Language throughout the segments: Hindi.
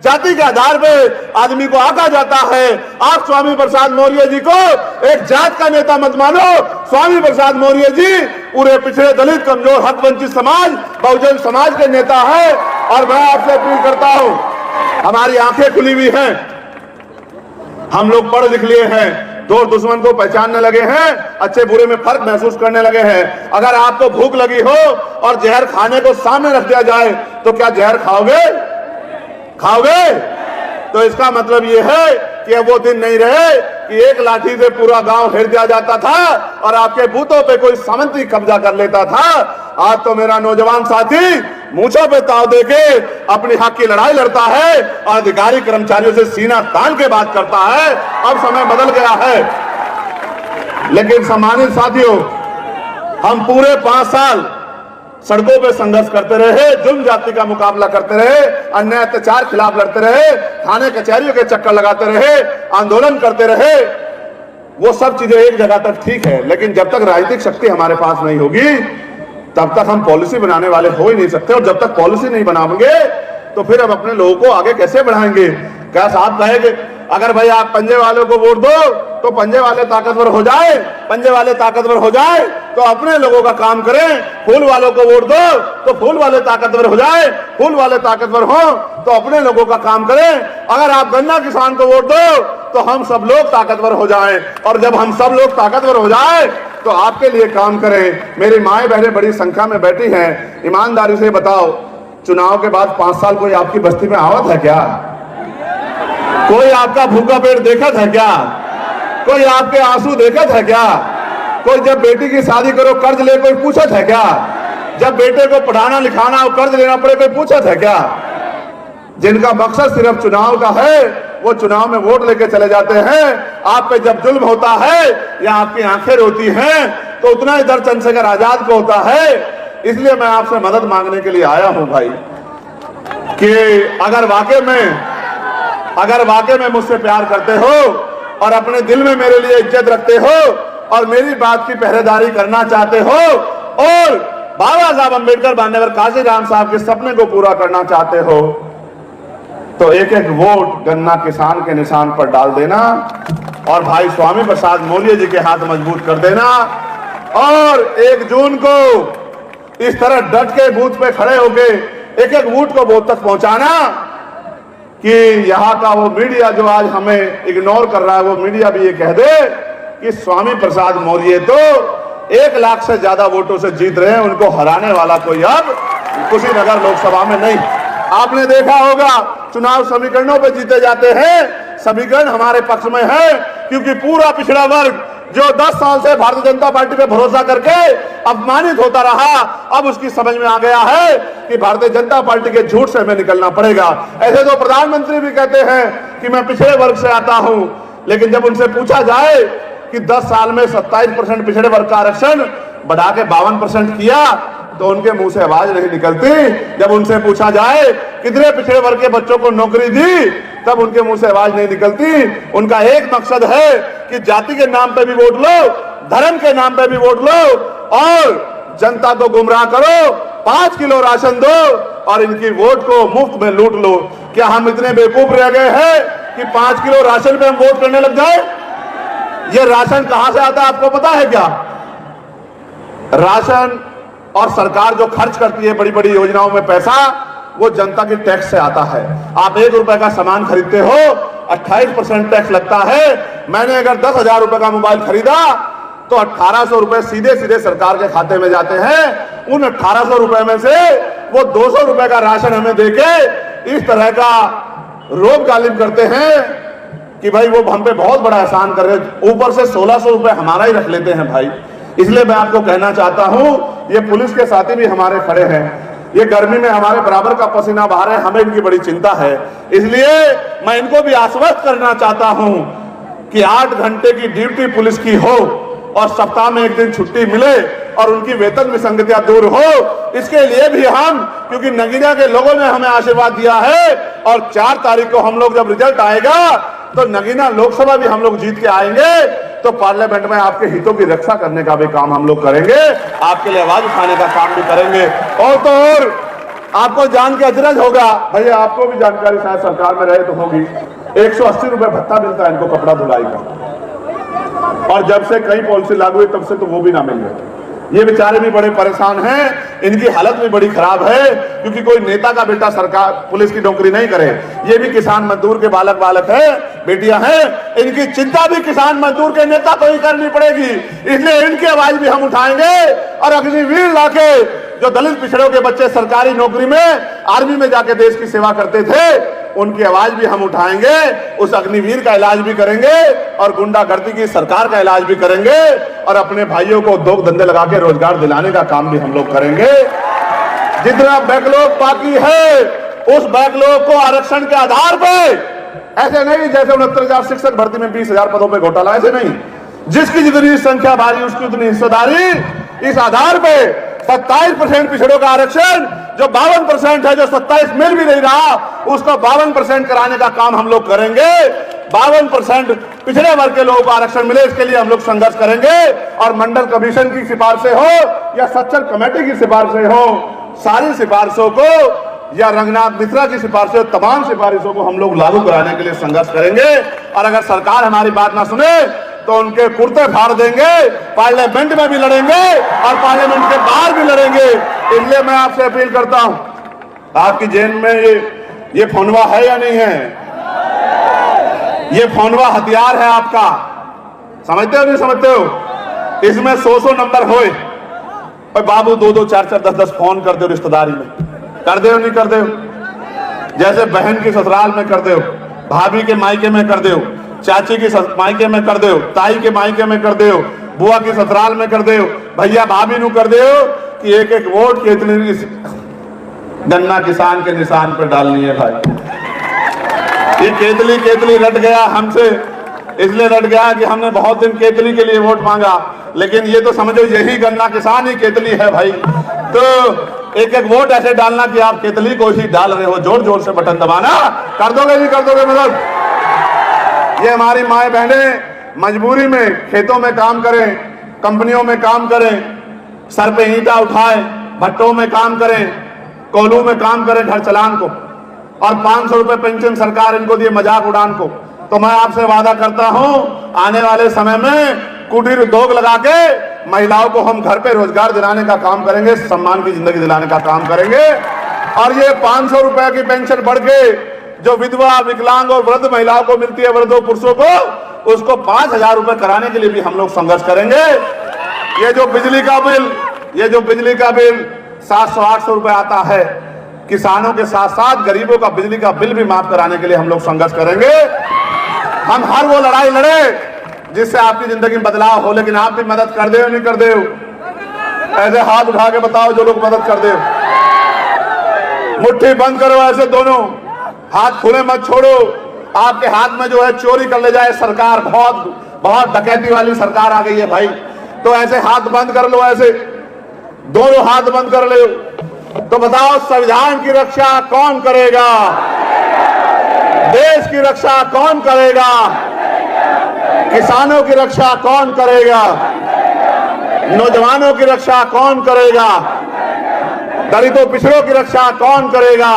जाति के आधार पे आदमी को आका जाता है। आप स्वामी प्रसाद मौर्य जी को एक जात का नेता मत मानो। स्वामी प्रसाद मौर्य जी पूरे पिछड़े, दलित, कमजोर, हक वंचित समाज, बहुजन समाज के नेता है। और मैं आपसे अपील करता हूं, हमारी आंखें खुली हुई हैं, हम लोग पढ़ लिख लिए हैं, दोस्त दुश्मन को पहचानने लगे हैं, अच्छे बुरे में फर्क महसूस करने लगे हैं। अगर आपको भूख लगी हो और जहर खाने को सामने रख दिया जाए तो क्या जहर खाओगे? तो इसका मतलब यह है कि अब वो दिन नहीं रहे कि एक लाठी से पूरा गांव घेर दिया जाता था और आपके बूथों पे कोई सामंती कब्जा कर लेता था। आज तो मेरा नौजवान साथी मूंछों पे ताव देके अपनी हक की लड़ाई लड़ता है और अधिकारी कर्मचारियों से सीना तान के बात करता है। अब समय बदल गया है। लेकिन सम्मानित साथियों, हम पूरे 5 साल सड़कों पे संघर्ष करते रहे, जुल्म जाति का मुकाबला करते रहे, अन्याय अत्याचार खिलाफ लड़ते रहे, थाने कचहरियों के चक्कर लगाते रहे, आंदोलन करते रहे। वो सब चीजें एक जगह तक ठीक है, लेकिन जब तक राजनीतिक शक्ति हमारे पास नहीं होगी तब तक हम पॉलिसी बनाने वाले हो ही नहीं सकते। और जब तक पॉलिसी नहीं बनाएंगे तो फिर हम अपने लोगों को आगे कैसे बढ़ाएंगे? क्या साहब कहेंगे अगर भाई आप पंजे वालों को वोट दो तो पंजे वाले ताकतवर हो जाए, पंजे वाले ताकतवर हो जाए तो अपने लोगों का काम करें। फूल वालों को वोट दो तो फूल वाले ताकतवर हो जाए, फूल वाले ताकतवर हो तो अपने लोगों का काम करें। अगर आप गन्ना किसान को वोट दो तो हम सब लोग ताकतवर हो जाएं, और जब हम सब लोग ताकतवर हो जाए तो आपके लिए काम करें। मेरी माएं बहनें बड़ी संख्या में बैठी हैं, ईमानदारी से बताओ, चुनाव के बाद 5 साल कोई आपकी बस्ती में आवत है क्या? कोई आपका भूखा पेट देखत है क्या? कोई आपके आंसू देखत है क्या? कोई जब बेटी की शादी करो कर्ज ले कोई पूछत है क्या? जब बेटे को पढ़ाना लिखाना और कर्ज लेना पड़े कोई पूछत है क्या? जिनका मकसद सिर्फ चुनाव का है वो चुनाव में वोट लेके चले जाते हैं। आप पे जब जुल्म होता है या आपकी आंखें रोती हैं तो उतना ही दर्द चंद्रशेखर आजाद को होता है। इसलिए मैं आपसे मदद मांगने के लिए आया हूं भाई, कि अगर वाकई में मुझसे प्यार करते हो और अपने दिल में मेरे लिए इज्जत रखते हो और मेरी बात की पहरेदारी करना चाहते हो और बाबा साहब अम्बेडकर मान्यवर काशीराम साहब के सपने को पूरा करना चाहते हो तो एक एक वोट गन्ना किसान के निशान पर डाल देना और भाई स्वामी प्रसाद मौर्य जी के हाथ मजबूत कर देना। और 1 जून को इस तरह डट के बूथ पे खड़े होके एक एक वोट को बूथ तक पहुंचाना कि यहाँ का वो मीडिया जो आज हमें इग्नोर कर रहा है वो मीडिया भी ये कह दे कि स्वामी प्रसाद मौर्य तो 1 लाख से ज्यादा वोटों से जीत रहे हैं, उनको हराने वाला कोई अब कुशीनगर लोकसभा में नहीं। आपने देखा होगा चुनाव समीकरणों पे जीते जाते हैं, समीकरण हमारे पक्ष में है क्योंकि पूरा पिछड़ा वर्ग जो 10 साल से भारतीय जनता पार्टी पे भरोसा करके अपमानित होता रहा, अब उसकी समझ में आ गया है कि भारतीय जनता पार्टी के झूठ से हमें निकलना पड़ेगा। ऐसे तो प्रधानमंत्री भी कहते हैं कि मैं पिछड़े वर्ग से आता हूं, लेकिन जब उनसे पूछा जाए कि 10 साल में 27% पिछड़े वर्ग का आरक्षण बढ़ा के 52% किया तो उनके मुंह से आवाज नहीं निकलती। जब उनसे पूछा जाए कितने पिछड़े वर्ग के बच्चों को नौकरी दी तब उनके मुंह से आवाज नहीं निकलती। उनका एक मकसद है कि जाति के नाम पे भी वोट लो, धर्म के नाम पे भी वोट लो और जनता को गुमराह करो, 5 किलो राशन दो और इनकी वोट को मुफ्त में लूट लो। क्या हम इतने बेवकूफ रह गए हैं कि 5 किलो राशन पे हम वोट करने लग जाए? ये राशन कहां से आता है आपको पता है क्या? राशन और सरकार जो खर्च करती है बड़ी बड़ी योजनाओं में पैसा, वो जनता की टैक्स से आता है। आप 1 रुपए का सामान खरीदते हो 28% टैक्स लगता है। मैंने अगर 10,000 रुपए का मोबाइल खरीदा तो 1800 रुपए सीधे सीधे सरकार के खाते में जाते हैं। उन 1800 रुपए में से वो 200 रुपए का राशन हमें देके इस तरह का रोब गालिब करते हैं कि भाई वो हम पे बहुत बड़ा एहसान कर रहे, ऊपर से 1600 रुपए हमारा ही रख लेते हैं भाई। इसलिए मैं आपको कहना चाहता हूं, ये पुलिस के साथी भी हमारे खड़े हैं, ये गर्मी में हमारे बराबर का पसीना बहा रहे हैं, हमें इनकी बड़ी चिंता है। इसलिए मैं इनको भी आश्वस्त करना चाहता हूं कि 8 घंटे की ड्यूटी पुलिस की हो और सप्ताह में 1 दिन छुट्टी मिले और उनकी वेतन विसंगतियां दूर हो। इसके लिए भी हम, क्योंकि नगीना के लोगों ने हमें आशीर्वाद दिया है और 4 तारीख को हम लोग जब रिजल्ट आएगा तो नगीना लोकसभा भी हम लोग जीत के आएंगे तो पार्लियामेंट में आपके हितों की रक्षा करने का भी काम हम लोग करेंगे, आपके लिए आवाज उठाने का काम भी करेंगे। और तो और आपको जान के अचरज होगा, भैया आपको भी जानकारी शायद सरकार में रहे तो होगी, 180 रुपए भत्ता मिलता है इनको कपड़ा धुलाई का, और जब से कई पॉलिसी लागू हुई तब से तो वो भी ना मिल रहे। ये बेचारे भी बड़े परेशान हैं, इनकी हालत भी बड़ी खराब है, क्योंकि कोई नेता का बेटा सरकार पुलिस की नौकरी नहीं करे, ये भी किसान मजदूर के बालक है, बेटियां हैं, इनकी चिंता भी किसान मजदूर के नेता को ही करनी पड़ेगी। इसलिए इनकी आवाज भी हम उठाएंगे और अग्निवीर लाके, जो दलित पिछड़ों के बच्चे सरकारी नौकरी में आर्मी में जाके देश की सेवा करते थे, उनकी आवाज भी हम उठाएंगे, उस अग्निवीर का इलाज भी करेंगे और गुंडागर्दी की सरकार का इलाज भी करेंगे और अपने भाइयों को उद्योग धंधे लगा के रोजगार दिलाने का काम भी हम लोग करेंगे। जितना बैकलॉग बाकी है उस बैकलॉग को आरक्षण के आधार पे, ऐसे नहीं जैसे 69,000 शिक्षक भर्ती में 20,000 पदों पे घोटाला, ऐसे नहीं, जिसकी जितनी संख्या भारी उसकी उतनी हिस्सेदारी, इस आधार पे 27% पिछड़ों का आरक्षण, जो 52% है, जो 27 मिल भी नहीं रहा, उसको 52% कराने का काम हम लोग करेंगे। 52% पिछड़े वर्ग के लोगों को आरक्षण मिले, इसके लिए हम लोग संघर्ष करेंगे। और मंडल कमीशन की सिफारिशें हो या सच्चर कमेटी की सिफारिशें हो, सारी सिफारिशों को या रंगनाथ मिश्रा की सिफारिशों, तमाम सिफारिशों को हम लोग लागू कराने के लिए संघर्ष करेंगे। और अगर सरकार हमारी बात ना सुने तो उनके कुर्ते फाड़ देंगे, पार्लियामेंट में भी लड़ेंगे और पार्लियामेंट के बाहर भी लड़ेंगे। इसलिए मैं आपसे अपील करता हूं, आपकी जेब में ये फोनवा है या नहीं है? ये फोनवा हथियार है आपका, समझते हो नहीं समझते हो? इसमें 100 नंबर होए और बाबू 2-2, 4-4, 10-10 फोन कर दो, रिश्तेदारी में कर दो, नहीं कर दो, जैसे बहन की ससुराल में कर दो, भाभी के मायके में कर दो, चाची की मायके में कर दो, ताई के मायके में कर दो, बुआ की ससुराल में कर दो, भैया भाभी नु कर दो कि एक एक वोट केतली गन्ना किसान के निशान पर डालनी है। भाई ये केतली रट गया हमसे, इसलिए रट गया कि हमने बहुत दिन केतली के लिए वोट मांगा, लेकिन ये तो समझो यही गन्ना किसान ही केतली है भाई। तो एक एक वोट ऐसे डालना कि आप केतली को ही डाल रहे हो, जोर जोर से बटन दबाना, कर दोगे नहीं कर दोगे? मतलब ये हमारी माए बहनें मजबूरी में खेतों में काम करें, कंपनियों में काम करें, सर पे ईंटा उठाएं, भट्टों में काम करें, कोल्हू में काम करें घर चलान को, और 500 रुपए पेंशन सरकार इनको दिए मजाक उड़ान को। तो मैं आपसे वादा करता हूं, आने वाले समय में कुटीर उद्योग लगा के महिलाओं को हम घर पे रोजगार दिलाने का काम करेंगे, सम्मान की जिंदगी दिलाने का काम करेंगे। और ये 500 रुपए की पेंशन बढ़ के जो विधवा, विकलांग और वृद्ध महिलाओं को मिलती है, वृद्धों पुरुषों को, उसको 5,000 रुपए कराने के लिए भी हम लोग संघर्ष करेंगे। ये जो बिजली का बिल 700-800 रुपए आता है, किसानों के साथ साथ गरीबों का बिजली का बिल भी माफ कराने के लिए हम लोग संघर्ष करेंगे। हम हर वो लड़ाई लड़े जिससे आपकी जिंदगी में बदलाव हो, लेकिन आप भी मदद कर दे नहीं कर दे? ऐसे हाथ उठा के बताओ जो लोग मदद कर दे। मुट्ठी बंद करो, ऐसे दोनों हाथ खुले मत छोड़ो। आपके हाथ में जो है चोरी कर ले जाए सरकार, बहुत डकैती वाली सरकार आ गई है भाई। तो ऐसे हाथ बंद कर लो, ऐसे दोनों हाथ बंद कर लो। तो बताओ संविधान की रक्षा कौन करेगा? देश की रक्षा कौन करेगा? किसानों की रक्षा कौन करेगा? नौजवानों की रक्षा कौन करेगा? दलितों पिछड़ों की रक्षा कौन करेगा?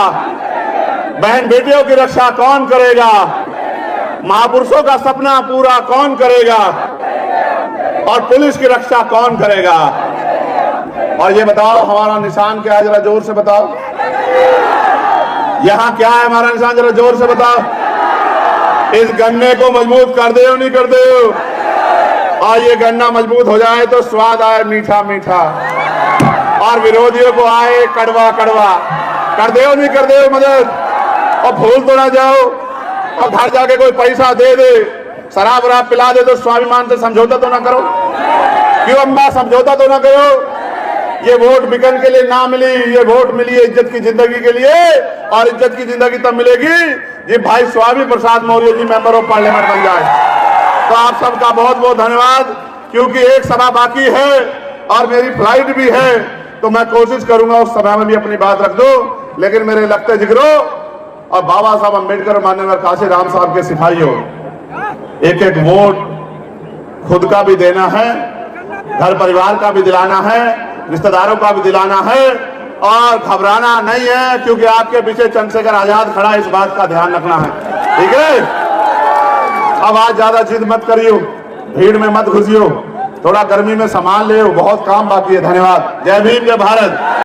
बहन बेटियों की रक्षा कौन करेगा? महापुरुषों का सपना पूरा कौन करेगा? और पुलिस की रक्षा कौन करेगा? और ये बताओ हमारा निशान क्या है, जरा जोर से बताओ। यहाँ क्या है हमारा निशान, जरा जोर से बताओ। इस गन्ने को मजबूत कर दे नहीं कर दे? और ये गन्ना मजबूत हो जाए तो स्वाद आए मीठा मीठा, और विरोधियों को आए कड़वा कड़वा। कर दे नहीं कर दे मदद? और भूल तो ना जाओ, और घर जाके कोई पैसा दे दे, शराब वराब पिला दे तो स्वाभिमान से समझौता तो ना करो? क्यों अम्मा समझौता तो ना करो? ये वोट बिकन के लिए ना मिली, ये वोट मिली है इज्जत की जिंदगी के लिए, और इज्जत की जिंदगी तब मिलेगी जी भाई Swami Prasad Maurya ji member of parliament बन जाए। तो आप सबका बहुत बहुत धन्यवाद। क्योंकि एक सभा बाकी है और मेरी फ्लाइट भी है, तो मैं कोशिश करूंगा उस सभा में भी अपनी बात रख दो। लेकिन मेरे लगते जिगरो और बाबा साहब अम्बेडकर, माननीय काशी राम साहब के सिपाहियों, एक एक वोट खुद का भी देना है, घर परिवार का भी दिलाना है, रिश्तेदारों का भी दिलाना है, और घबराना नहीं है, क्योंकि आपके पीछे चंद्रशेखर आजाद खड़ा है, इस बात का ध्यान रखना है, ठीक है। अब आज ज्यादा जिद मत करियो, भीड़ में मत घुसियो, थोड़ा गर्मी में संभाल ले, बहुत काम बाकी है। धन्यवाद। जय भीम, जय भारत।